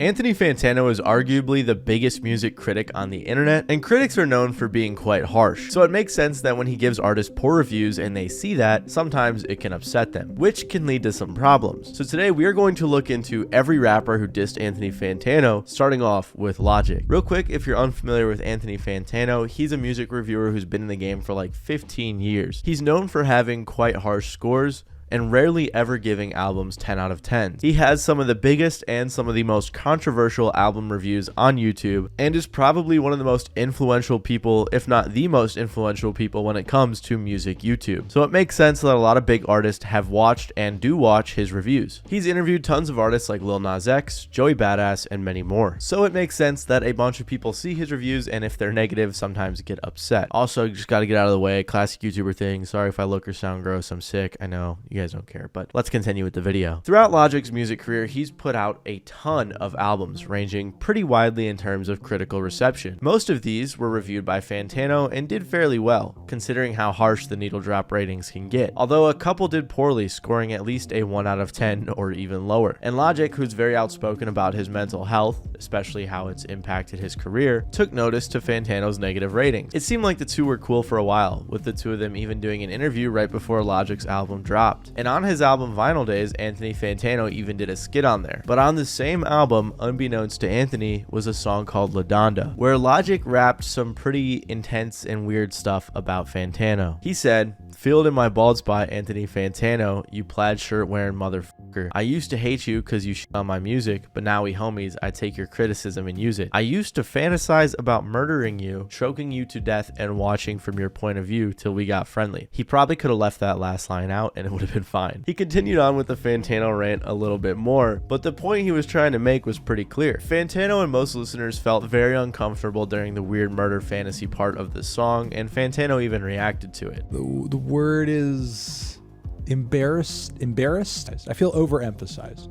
Anthony Fantano is arguably the biggest music critic on the internet, and critics are known for being quite harsh, so it makes sense that when he gives artists poor reviews and they see that, sometimes it can upset them, which can lead to some problems. So today we are going to look into every rapper who dissed Anthony Fantano, starting off with Logic. Real quick, if you're unfamiliar with Anthony Fantano, he's a music reviewer who's been in the game for like 15 years. He's known for having quite harsh scores, and rarely ever giving albums 10 out of 10. He has some of the biggest and some of the most controversial album reviews on YouTube, and is probably one of the most influential people, if not the most influential people, when it comes to music YouTube. So it makes sense that a lot of big artists have watched and do watch his reviews. He's interviewed tons of artists like Lil Nas X, Joey Badass, and many more. So it makes sense that a bunch of people see his reviews, and if they're negative, sometimes get upset. Also, you just gotta get out of the way, classic YouTuber thing. Sorry if I look or sound gross, I'm sick, I know. You guys don't care, but let's continue with the video. Throughout Logic's music career, he's put out a ton of albums, ranging pretty widely in terms of critical reception. Most of these were reviewed by Fantano and did fairly well, considering how harsh the needle drop ratings can get, although a couple did poorly, scoring at least a 1 out of 10 or even lower. And Logic, who's very outspoken about his mental health, especially how it's impacted his career, took notice to Fantano's negative rating. It seemed like the two were cool for a while, with the two of them even doing an interview right before Logic's album dropped. And on his album Vinyl Days, Anthony Fantano even did a skit on there. But on the same album, unbeknownst to Anthony, was a song called La Donda, where Logic rapped some pretty intense and weird stuff about Fantano. He said, "Feel it in my bald spot, Anthony Fantano, you plaid shirt wearing motherfucker. I used to hate you cause you shit on my music, but now we homies, I take your criticism and use it. I used to fantasize about murdering you, choking you to death and watching from your point of view till we got friendly." He probably could have left that last line out and it would have been fine. He continued on with the Fantano rant a little bit more, but the point he was trying to make was pretty clear. Fantano and most listeners felt very uncomfortable during the weird murder fantasy part of the song, and Fantano even reacted to it. The word is embarrassed. I feel overemphasized.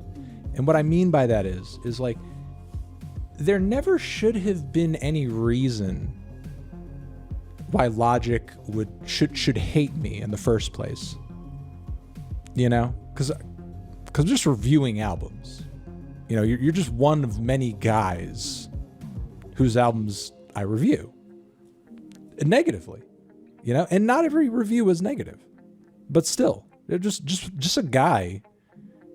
And what I mean by that is like, there never should have been any reason why Logic should hate me in the first place. You know, because I'm just reviewing albums. You know, you're just one of many guys whose albums I review negatively. You know, and not every review is negative, but still, they're just a guy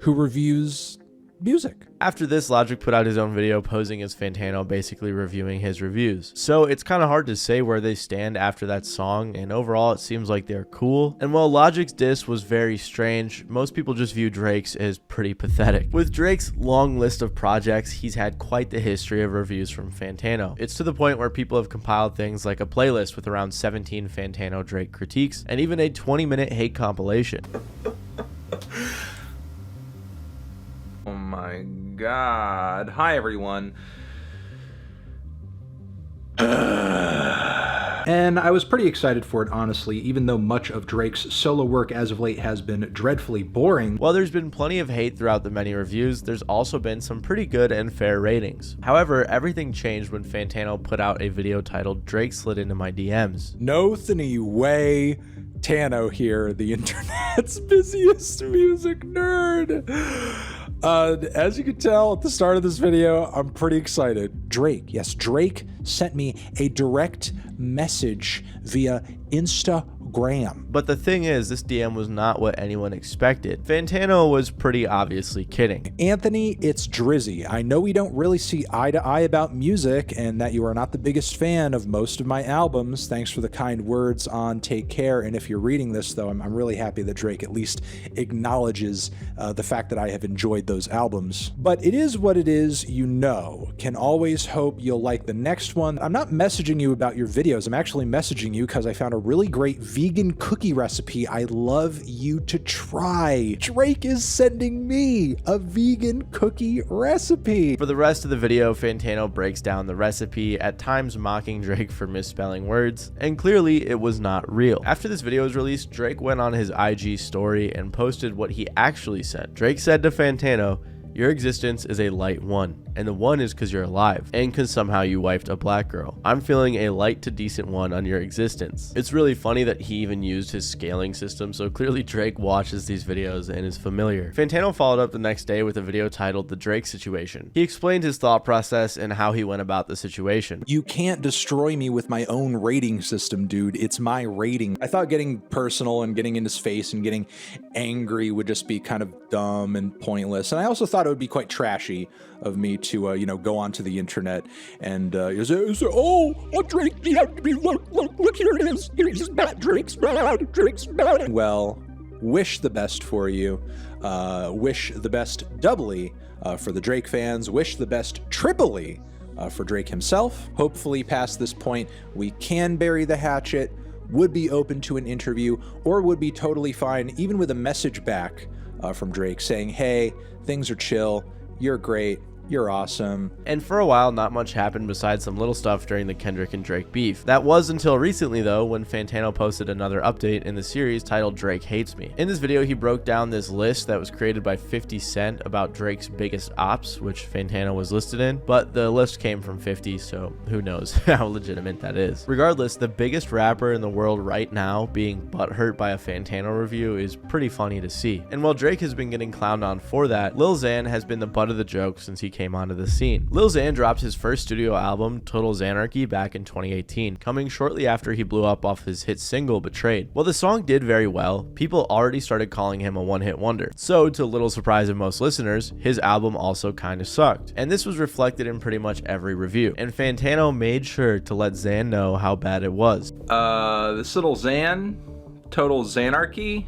who reviews music. After this, Logic put out his own video posing as Fantano, basically reviewing his reviews. So it's kind of hard to say where they stand after that song, and overall it seems like they're cool. And while Logic's diss was very strange, most people just view Drake's as pretty pathetic. With Drake's long list of projects, he's had quite the history of reviews from Fantano. It's to the point where people have compiled things like a playlist with around 17 Fantano Drake critiques, and even a 20-minute hate compilation. Oh my god. Hi everyone. And I was pretty excited for it, honestly, even though much of Drake's solo work as of late has been dreadfully boring. While there's been plenty of hate throughout the many reviews, there's also been some pretty good and fair ratings. However, everything changed when Fantano put out a video titled "Drake Slid Into My DMs." No way. Tano here, the internet's busiest music nerd. As you can tell at the start of this video, I'm pretty excited. Drake sent me a direct message via Instagram. But the thing is, this DM was not what anyone expected. Fantano was pretty obviously kidding. "Anthony, it's Drizzy. I know we don't really see eye to eye about music and that you are not the biggest fan of most of my albums. Thanks for the kind words on Take Care. And if you're reading this, though, I'm really happy that Drake at least acknowledges the fact that I have enjoyed those albums. But it is what it is, you know. Can always hope you'll like the next one. I'm not messaging you about your videos. I'm actually messaging you because I found a really great vegan cookie recipe I love you to try." Drake is sending me a vegan cookie recipe. For the rest of the video, Fantano breaks down the recipe, at times mocking Drake for misspelling words, and clearly it was not real. After this video was released, Drake went on his IG story and posted what he actually said. Drake said to Fantano, Your existence is a light 1, and the 1 is because you're alive, and because somehow you wifed a black girl. I'm feeling a light to decent 1 on your existence. It's really funny that he even used his scaling system, so clearly Drake watches these videos and is familiar. Fantano followed up the next day with a video titled The Drake Situation. He explained his thought process and how he went about the situation. You can't destroy me with my own rating system, dude. It's my rating. I thought getting personal and getting in his face and getting angry would just be kind of dumb and pointless. And I also thought it would be quite trashy of me to, go onto the internet and say, oh, Drake, you have to be, look, here it is. Here's bad, Drake's bad. Well, wish the best for you. Wish the best doubly for the Drake fans. Wish the best triply for Drake himself. Hopefully past this point, we can bury the hatchet, would be open to an interview, or would be totally fine even with a message back from Drake saying, hey, things are chill, you're great, you're awesome. And for a while, not much happened besides some little stuff during the Kendrick and Drake beef. That was until recently though, when Fantano posted another update in the series titled Drake Hates Me. In this video, he broke down this list that was created by 50 Cent about Drake's biggest ops, which Fantano was listed in, but the list came from 50, so who knows how legitimate that is. Regardless, the biggest rapper in the world right now being butthurt by a Fantano review is pretty funny to see. And while Drake has been getting clowned on for that, Lil Xan has been the butt of the joke since he came onto the scene. Lil Xan dropped his first studio album, Total Xanarchy, back in 2018, coming shortly after he blew up off his hit single, Betrayed. While the song did very well, people already started calling him a one-hit wonder. So, to little surprise of most listeners, his album also kinda sucked. And this was reflected in pretty much every review. And Fantano made sure to let Xan know how bad it was. This little Xan, Total Xanarchy,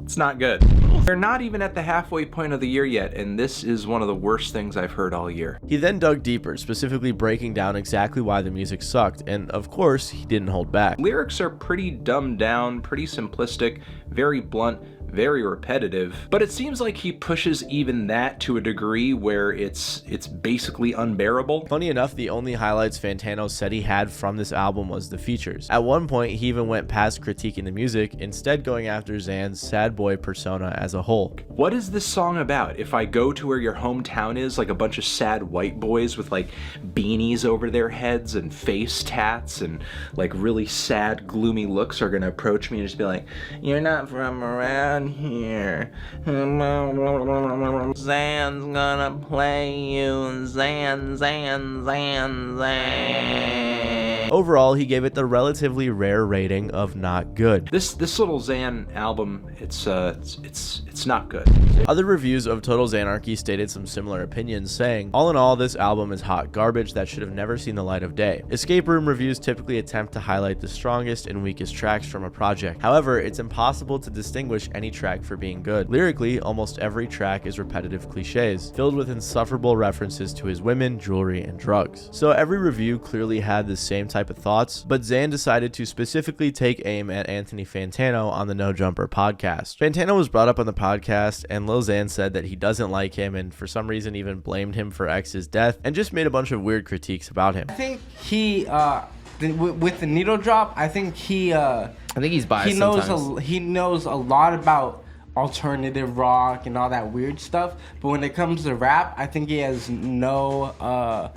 it's not good. They're not even at the halfway point of the year yet, and this is one of the worst things I've heard all year. He then dug deeper, specifically breaking down exactly why the music sucked, and of course, he didn't hold back. Lyrics are pretty dumbed down, pretty simplistic, very blunt, very repetitive, but it seems like he pushes even that to a degree where it's basically unbearable. Funny enough, the only highlights Fantano said he had from this album was the features. At one point, he even went past critiquing the music, instead going after Xan's sad boy persona as a whole. What is this song about? If I go to where your hometown is, like a bunch of sad white boys with like beanies over their heads and face tats and like really sad, gloomy looks are gonna approach me and just be like, you're not from around here. Xan's gonna play you. Xan. Overall, he gave it the relatively rare rating of not good. This little Xan album, it's not good. Other reviews of Total Xanarchy stated some similar opinions, saying, all in all, this album is hot garbage that should have never seen the light of day. Escape room reviews typically attempt to highlight the strongest and weakest tracks from a project. However, it's impossible to distinguish any track for being good. Lyrically, almost every track is repetitive cliches, filled with insufferable references to his women, jewelry, and drugs. So every review clearly had the same type of thoughts, but Xan decided to specifically take aim at Anthony Fantano on the No Jumper podcast. Fantano was brought up on the podcast, and Lil Xan said that he doesn't like him and for some reason even blamed him for X's death and just made a bunch of weird critiques about him. I think he, with the needle drop, I think he's biased sometimes. He knows a lot about alternative rock and all that weird stuff, but when it comes to rap, I think he has no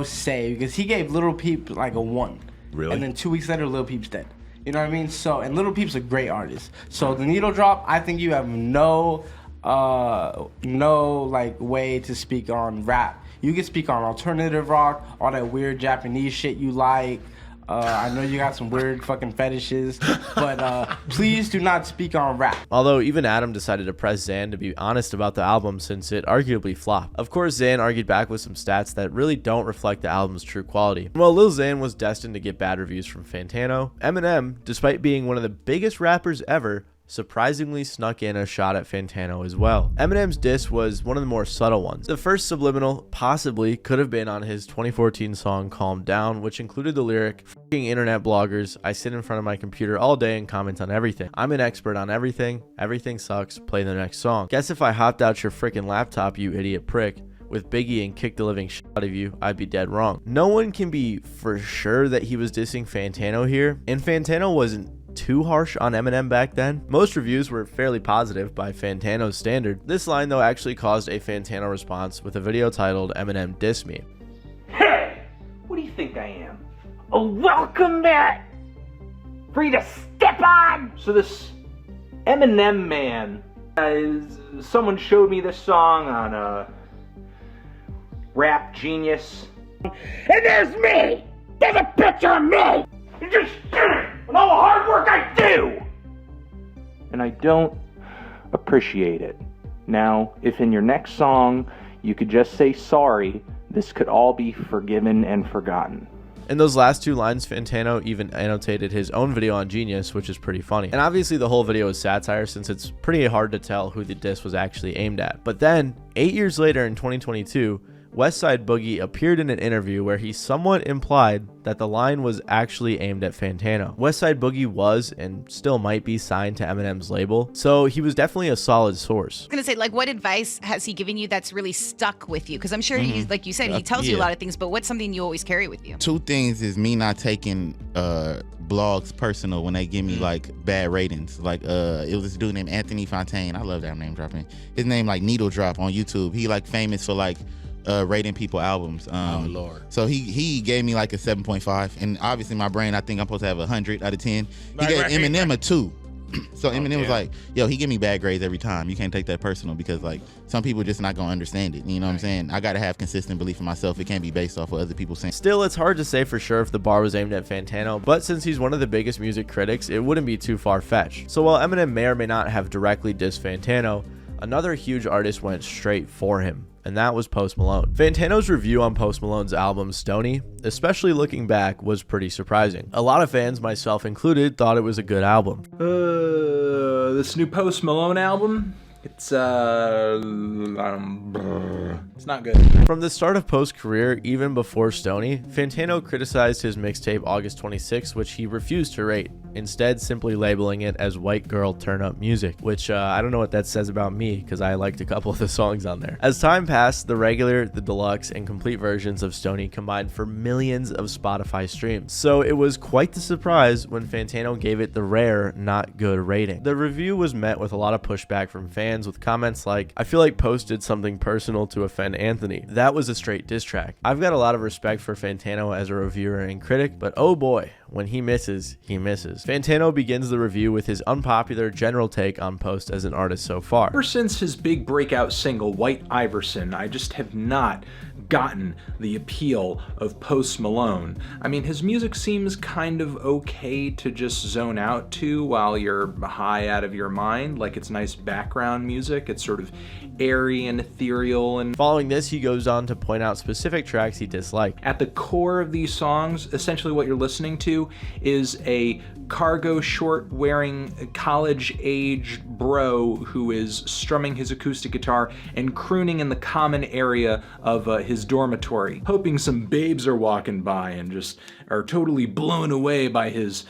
say, because he gave Lil Peep like a 1. Really? And then 2 weeks later, Lil Peep's dead. You know what I mean? So, and Lil Peep's a great artist. So the needle drop, I think you have no like way to speak on rap. You can speak on alternative rock, all that weird Japanese shit you like. I know you got some weird fucking fetishes, but please do not speak on rap. Although even Adam decided to press Xan to be honest about the album since it arguably flopped. Of course, Xan argued back with some stats that really don't reflect the album's true quality. And while Lil Xan was destined to get bad reviews from Fantano, Eminem, despite being one of the biggest rappers ever, surprisingly snuck in a shot at Fantano as well. Eminem's diss was one of the more subtle ones. The first subliminal possibly could have been on his 2014 song Calm Down, which included the lyric, "F***ing internet bloggers, I sit in front of my computer all day and comment on everything. I'm an expert on everything. Everything sucks. Play the next song. Guess if I hopped out your frickin' laptop, you idiot prick, with Biggie and kicked the living shit out of you, I'd be dead wrong." No one can be for sure that he was dissing Fantano here, and Fantano wasn't too harsh on Eminem back then? Most reviews were fairly positive by Fantano's standard. This line though actually caused a Fantano response with a video titled "Eminem Diss Me." Hey, what do you think I am? A welcome mat for you to step on? So this Eminem man, someone showed me this song on Rap Genius. And there's me! There's a picture of me! You just and all the hard work I do! And I don't appreciate it. Now, if in your next song you could just say sorry, this could all be forgiven and forgotten. In those last two lines, Fantano even annotated his own video on Genius, which is pretty funny. And obviously the whole video is satire since it's pretty hard to tell who the diss was actually aimed at. But then, 8 years later in 2022, Westside Boogie appeared in an interview where he somewhat implied that the line was actually aimed at Fantano. Westside Boogie was and still might be signed to Eminem's label, so he was definitely a solid source. I was gonna say, like, what advice has he given you that's really stuck with you? Because I'm sure he's, like you said, he tells you a lot of things, but what's something you always carry with you? Two things is me not taking blogs personal when they give me like bad ratings. Like it was this dude named Anthony Fantano. I love that name dropping. His name like Needledrop on YouTube. He like famous for like rating people albums. Oh Lord. So he gave me like a 7.5, and obviously my brain, I think I'm supposed to have 100 out of 10. He gave Eminem a 2. So Eminem was like, yo, he give me bad grades every time. You can't take that personal because like some people just not gonna understand it. You know what I'm saying? I gotta have consistent belief in myself. It can't be based off what other people saying. Still, it's hard to say for sure if the bar was aimed at Fantano, but since he's one of the biggest music critics, it wouldn't be too far-fetched. So while Eminem may or may not have directly dissed Fantano, another huge artist went straight for him, and that was Post Malone. Fantano's review on Post Malone's album Stoney, especially looking back, was pretty surprising. A lot of fans, myself included, thought it was a good album. This new Post Malone album, it's not good. From the start of Post's career, even before Stoney, Fantano criticized his mixtape August 26, which he refused to rate, instead simply labeling it as white girl turn up music, which I don't know what that says about me because I liked a couple of the songs on there. As time passed, the regular, the deluxe, and complete versions of Stoney combined for millions of Spotify streams, so it was quite the surprise when Fantano gave it the rare not good rating. The review was met with a lot of pushback from fans with comments like, "I feel like Post did something personal to offend Anthony. That was a straight diss track." I've got a lot of respect for Fantano as a reviewer and critic, but oh boy, when he misses, he misses. Fantano begins the review with his unpopular general take on Post as an artist so far. Ever since his big breakout single, White Iverson, I just have not gotten the appeal of Post Malone. I mean, his music seems kind of okay to just zone out to while you're high out of your mind. Like, it's nice background music. It's sort of airy and ethereal. And following this, he goes on to point out specific tracks he disliked. At the core of these songs, essentially what you're listening to is a cargo short wearing college age bro who is strumming his acoustic guitar and crooning in the common area of his dormitory, hoping some babes are walking by and just are totally blown away by his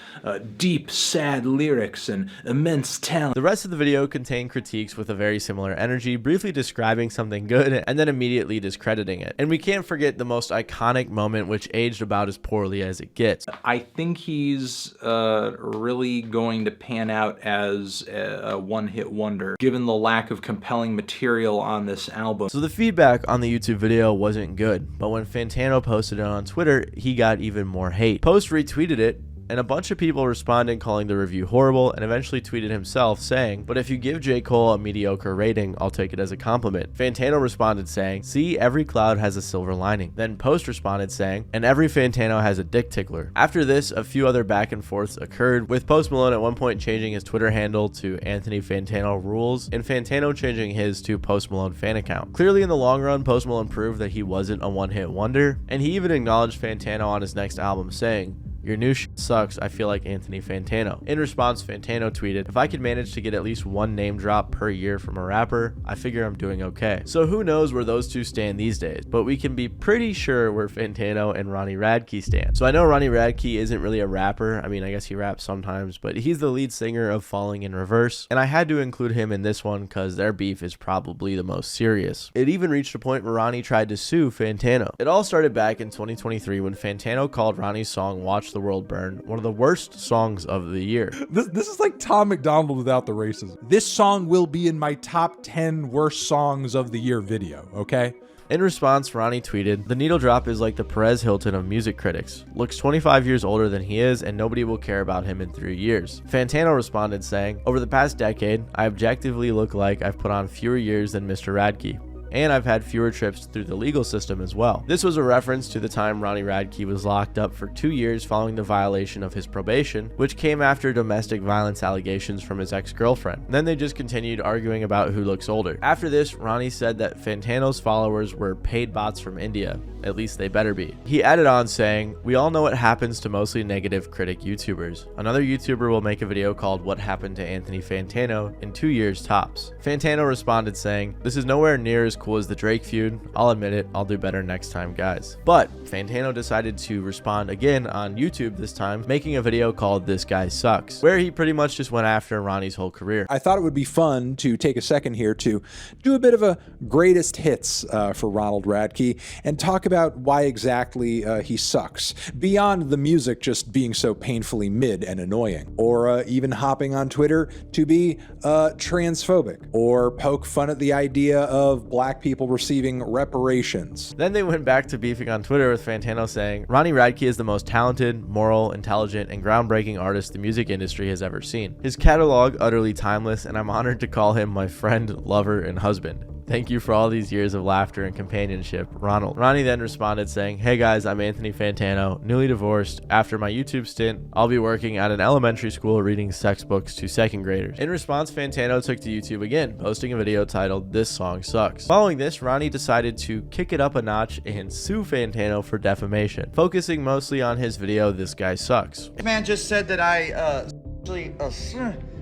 deep, sad lyrics and immense talent. The rest of the video contained critiques with a very similar energy, briefly describing something good and then immediately discrediting it. And we can't forget the most iconic moment, which aged about as poorly as it gets. I think he's really going to pan out as a one-hit wonder, given the lack of compelling material on this album. So the feedback on the YouTube video wasn't good, but when Fantano posted it on Twitter, he got even more hate. Post retweeted it, and a bunch of people responded calling the review horrible, and eventually tweeted himself saying, "But if you give J. Cole a mediocre rating, I'll take it as a compliment." Fantano responded saying, "See, every cloud has a silver lining." Then Post responded saying, "And every Fantano has a dick tickler." After this, a few other back and forths occurred, with Post Malone at one point changing his Twitter handle to Anthony Fantano Rules, and Fantano changing his to Post Malone Fan Account. Clearly in the long run, Post Malone proved that he wasn't a one-hit wonder, and he even acknowledged Fantano on his next album saying, "Your new shit sucks, I feel like Anthony Fantano." In response, Fantano tweeted, "If I could manage to get at least one name drop per year from a rapper, I figure I'm doing okay." So who knows where those two stand these days, but we can be pretty sure where Fantano and Ronnie Radke stand. So I know Ronnie Radke isn't really a rapper. I mean, I guess he raps sometimes, but he's the lead singer of Falling in Reverse, and I had to include him in this one because their beef is probably the most serious. It even reached a point where Ronnie tried to sue Fantano. It all started back in 2023 when Fantano called Ronnie's song Watch Watch the World Burn, one of the worst songs of the year. This is like Tom McDonald without the racism. This song will be in my top 10 worst songs of the year video, okay? In response, Ronnie tweeted, "The Needle Drop is like the Perez Hilton of music critics. Looks 25 years older than he is, and nobody will care about him in 3 years." Fantano responded saying, "Over the past decade, I objectively look like I've put on fewer years than Mr. Radke. And I've had fewer trips through the legal system as well." This was a reference to the time Ronnie Radke was locked up for 2 years following the violation of his probation, which came after domestic violence allegations from his ex-girlfriend. Then they just continued arguing about who looks older. After this, Ronnie said that Fantano's followers were paid bots from India. At least they better be. He added on saying, "We all know what happens to mostly negative critic YouTubers. Another YouTuber will make a video called What Happened to Anthony Fantano in 2 years tops." Fantano responded saying, "This is nowhere near as cool as the Drake feud. I'll admit it, I'll do better next time, guys." But Fantano decided to respond again on YouTube this time, making a video called This Guy Sucks, where he pretty much just went after Ronnie's whole career. I thought it would be fun to take a second here to do a bit of a greatest hits for Ronald Radke and talk about why exactly he sucks, beyond the music just being so painfully mid and annoying, or even hopping on Twitter to be transphobic, or poke fun at the idea of black people receiving reparations. Then they went back to beefing on Twitter with Fantano saying, "Ronnie Radke is the most talented, moral, intelligent, and groundbreaking artist the music industry has ever seen. His catalog utterly timeless, and I'm honored to call him my friend, lover, and husband. Thank you for all these years of laughter and companionship, Ronald." Ronnie then responded saying, "Hey guys, I'm Anthony Fantano, newly divorced. After my YouTube stint, I'll be working at an elementary school reading sex books to second graders." In response, Fantano took to YouTube again, posting a video titled This Song Sucks. Following this, Ronnie decided to kick it up a notch and sue Fantano for defamation, focusing mostly on his video This Guy Sucks. The man just said that I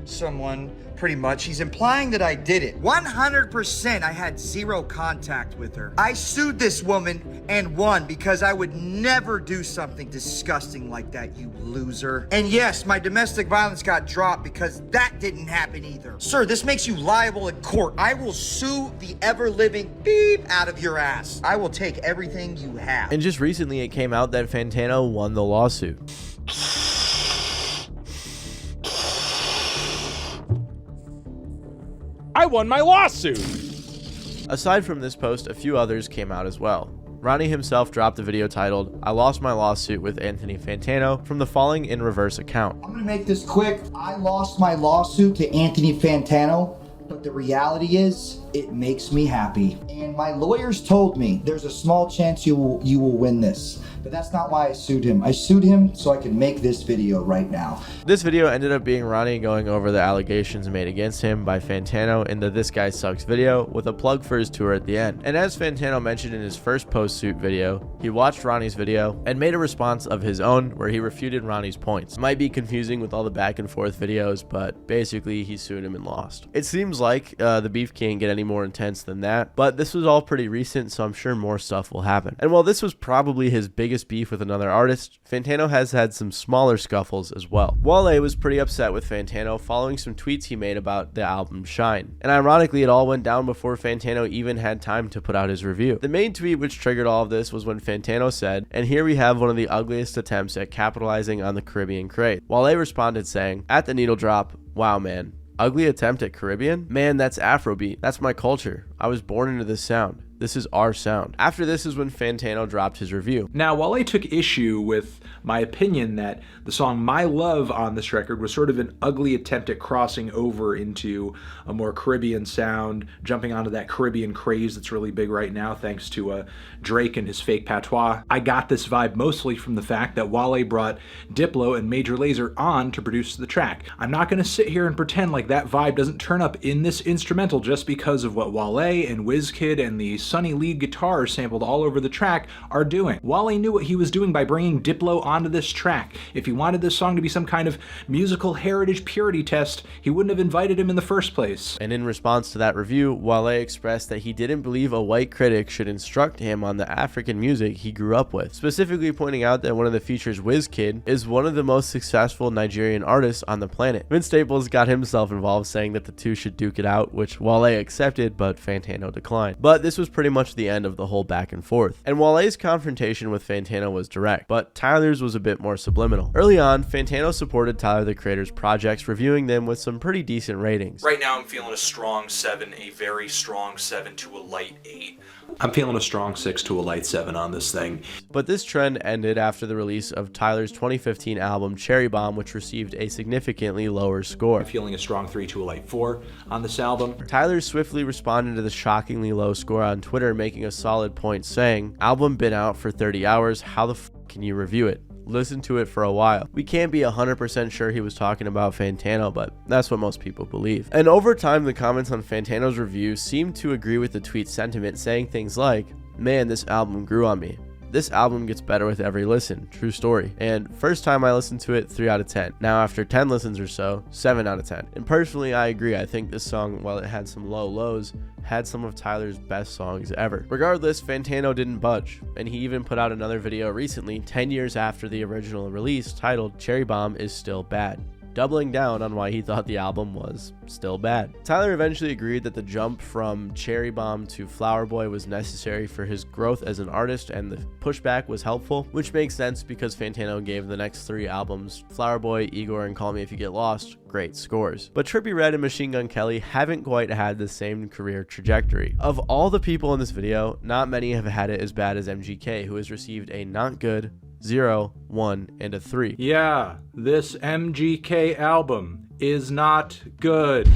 someone. Pretty much. He's implying that I did it. 100% I had zero contact with her. I sued this woman and won because I would never do something disgusting like that, you loser. And yes, my domestic violence got dropped because that didn't happen either. Sir, this makes you liable in court. I will sue the ever-living beep out of your ass. I will take everything you have. And just recently it came out that Fantano won the lawsuit. I won my lawsuit! Aside from this post, a few others came out as well. Ronnie himself dropped a video titled, "I lost my lawsuit with Anthony Fantano" from the Falling in Reverse account. I'm gonna make this quick. I lost my lawsuit to Anthony Fantano, but the reality is, it makes me happy. And my lawyers told me there's a small chance you will win this. But that's not why I sued him. I sued him so I could make this video right now. This video ended up being Ronnie going over the allegations made against him by Fantano in the This Guy Sucks video, with a plug for his tour at the end. And as Fantano mentioned in his first post-suit video, he watched Ronnie's video and made a response of his own where he refuted Ronnie's points. It might be confusing with all the back and forth videos, but basically he sued him and lost. It seems like the beef can't get any more intense than that, but this was all pretty recent, so I'm sure more stuff will happen. And while this was probably his biggest beef with another artist, Fantano has had some smaller scuffles as well. Wale was pretty upset with Fantano following some tweets he made about the album Shine. And ironically, it all went down before Fantano even had time to put out his review. The main tweet which triggered all of this was when Fantano said, "And here we have one of the ugliest attempts at capitalizing on the Caribbean craze." Wale responded saying, "At the Needle Drop, wow man. Ugly attempt at Caribbean? Man, that's Afrobeat. That's my culture. I was born into this sound. This is our sound." After this is when Fantano dropped his review. Now, Wale took issue with my opinion that the song My Love on this record was sort of an ugly attempt at crossing over into a more Caribbean sound, jumping onto that Caribbean craze that's really big right now thanks to Drake and his fake patois. I got this vibe mostly from the fact that Wale brought Diplo and Major Lazer on to produce the track. I'm not going to sit here and pretend like that vibe doesn't turn up in this instrumental just because of what Wale and WizKid and the Sunny lead guitar sampled all over the track are doing. Wale knew what he was doing by bringing Diplo onto this track. If he wanted this song to be some kind of musical heritage purity test, he wouldn't have invited him in the first place. And in response to that review, Wale expressed that he didn't believe a white critic should instruct him on the African music he grew up with, specifically pointing out that one of the features, WizKid, is one of the most successful Nigerian artists on the planet. Vince Staples got himself involved, saying that the two should duke it out, which Wale accepted, but Fantano declined. But this was pretty much the end of the whole back and forth. And Wale's confrontation with Fantano was direct, but Tyler's was a bit more subliminal. Early on, Fantano supported Tyler the Creator's projects, reviewing them with some pretty decent ratings. Right now I'm feeling a strong 7, a very strong 7 to a light 8. I'm feeling a strong 6 to a light 7 on this thing. But this trend ended after the release of Tyler's 2015 album Cherry Bomb, which received a significantly lower score. I'm feeling a strong 3 to a light 4 on this album. Tyler swiftly responded to the shockingly low score on Twitter, making a solid point saying, "Album been out for 30 hours, how the f can you review it? Listen to it for a while." We can't be 100% sure he was talking about Fantano, but that's what most people believe. And over time, the comments on Fantano's review seemed to agree with the tweet's sentiment, saying things like, "Man, this album grew on me. This album gets better with every listen. True story. And first time I listened to it, 3 out of 10. Now after 10 listens or so, 7 out of 10. And personally, I agree. I think this song, while it had some low lows, had some of Tyler's best songs ever." Regardless, Fantano didn't budge, and he even put out another video recently, 10 years after the original release, titled "Cherry Bomb is Still Bad," doubling down on why he thought the album was still bad. Tyler eventually agreed that the jump from Cherry Bomb to Flower Boy was necessary for his growth as an artist, and the pushback was helpful, which makes sense because Fantano gave the next 3 albums, Flower Boy, Igor, and Call Me If You Get Lost, great scores. But Trippie Redd and Machine Gun Kelly haven't quite had the same career trajectory. Of all the people in this video, not many have had it as bad as MGK, who has received a not good, 0, 1, and a 3. Yeah, this MGK album is not good.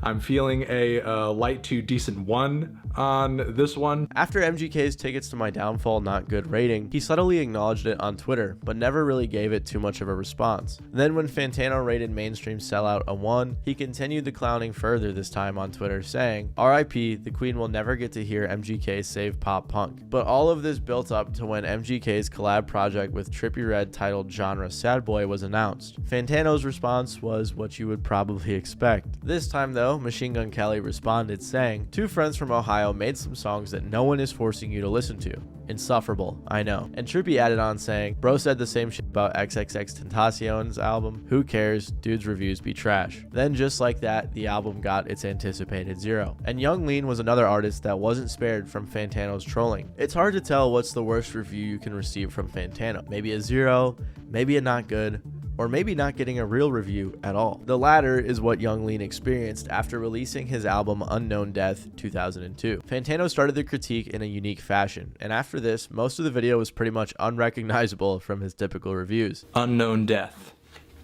I'm feeling a light to decent 1 on this one. After MGK's Tickets to My Downfall not good rating, he subtly acknowledged it on Twitter, but never really gave it too much of a response. Then when Fantano rated Mainstream Sellout a 1, he continued the clowning further, this time on Twitter, saying, "RIP, the Queen will never get to hear MGK save pop punk." But all of this built up to when MGK's collab project with Trippie Redd titled Genre Sad Boy was announced. Fantano's response was what you would probably expect. This time though, Machine Gun Kelly responded saying, "Two friends from Ohio made some songs that no one is forcing you to listen to. Insufferable, I know." And Trippie added on saying, "Bro said the same shit about XXXTentacion's album. Who cares? Dude's reviews be trash." Then just like that, the album got its anticipated 0. And Young Lean was another artist that wasn't spared from Fantano's trolling. It's hard to tell what's the worst review you can receive from Fantano. Maybe a 0, maybe a not good, or maybe not getting a real review at all. The latter is what Young Lean experienced after releasing his album Unknown Death 2002. Fantano started the critique in a unique fashion, and after this, most of the video was pretty much unrecognizable from his typical reviews. Unknown Death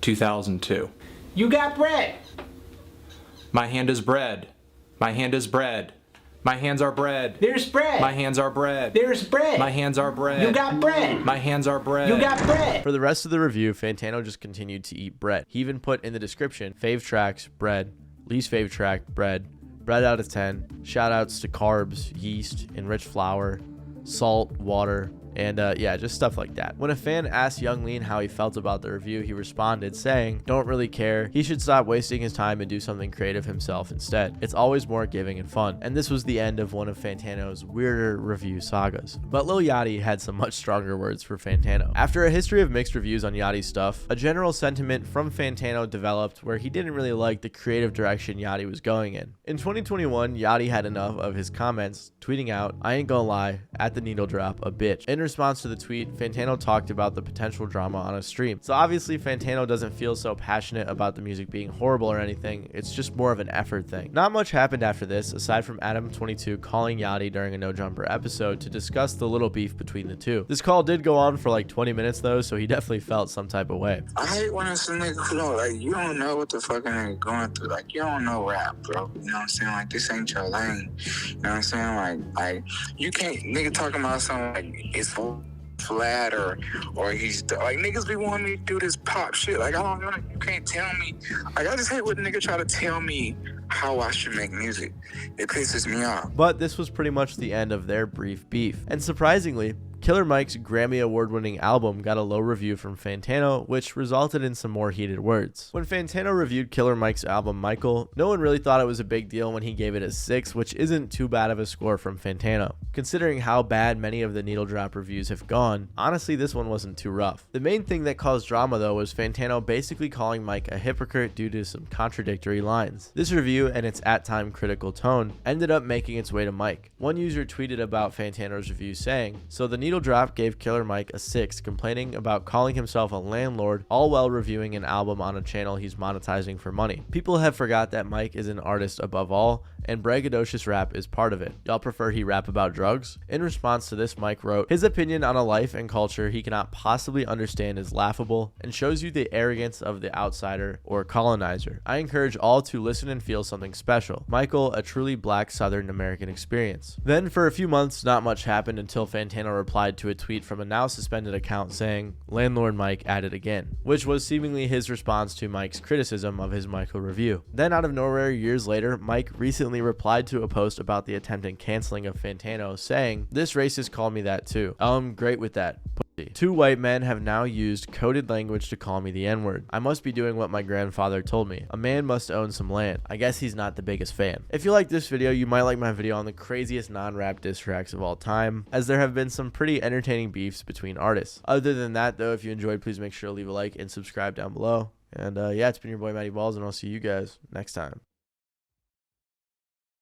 2002. You got bread. My hand is bread. My hand is bread. My hands are bread. There's bread. My hands are bread. There's bread. My hands are bread. You got bread. My hands are bread. You got bread. For the rest of the review, Fantano just continued to eat bread. He even put in the description, fave tracks, bread, least fave track, bread out of 10, shout outs to carbs, yeast, enriched flour, salt, water, and yeah, just stuff like that. When a fan asked Young Lean how he felt about the review, he responded saying, "Don't really care. He should stop wasting his time and do something creative himself instead. It's always more giving and fun." And this was the end of one of Fantano's weirder review sagas. But Lil Yachty had some much stronger words for Fantano. After a history of mixed reviews on Yachty's stuff, a general sentiment from Fantano developed where he didn't really like the creative direction Yachty was going in. In 2021, Yachty had enough of his comments, tweeting out, "I ain't gonna lie, at the needle drop, a bitch." In response to the tweet, Fantano talked about the potential drama on a stream. So obviously Fantano doesn't feel so passionate about the music being horrible or anything, it's just more of an effort thing. Not much happened after this, aside from Adam22 calling Yachty during a No Jumper episode to discuss the little beef between the two. This call did go on for like 20 minutes though, so he definitely felt some type of way. I hate when it's a nigga who don't, like, you don't know what the fucking nigga going through. Like, you don't know rap, bro. You know what I'm saying? Like, this ain't your lane. You know what I'm saying? Like you can't, nigga talking about something like it's flat or he's like, niggas be wanting me to do this pop shit. Like, I don't know, you can't tell me. Like, I just hate when nigga try to tell me how I should make music. It pisses me off. But this was pretty much the end of their brief beef. And surprisingly, Killer Mike's Grammy award-winning album got a low review from Fantano, which resulted in some more heated words. When Fantano reviewed Killer Mike's album Michael, no one really thought it was a big deal when he gave it a 6, which isn't too bad of a score from Fantano. Considering how bad many of the Needle Drop reviews have gone, honestly this one wasn't too rough. The main thing that caused drama though was Fantano basically calling Mike a hypocrite due to some contradictory lines. This review and its at time critical tone ended up making its way to Mike. One user tweeted about Fantano's review saying, "So the Needle Drop gave Killer Mike a 6, complaining about calling himself a landlord, all while reviewing an album on a channel he's monetizing for money. People have forgot that Mike is an artist above all, and braggadocious rap is part of it. Y'all prefer he rap about drugs?" In response to this, Mike wrote, "His opinion on a life and culture he cannot possibly understand is laughable and shows you the arrogance of the outsider or colonizer. I encourage all to listen and feel something special. Michael, a truly black Southern American experience." Then for a few months, not much happened until Fantano replied to a tweet from a now suspended account saying, "Landlord Mike at it again," which was seemingly his response to Mike's criticism of his Michael review. Then out of nowhere, years later, Mike recently replied to a post about the attempted canceling of Fantano saying, "This racist called me that too. Great with that. Pussy. 2 white men have now used coded language to call me the N-word. I must be doing what my grandfather told me. A man must own some land. I guess he's not the biggest fan." If you like this video, you might like my video on the craziest non-rap diss tracks of all time, as there have been some pretty entertaining beefs between artists. Other than that though, if you enjoyed, please make sure to leave a like and subscribe down below. And yeah, it's been your boy Matty Balls, and I'll see you guys next time.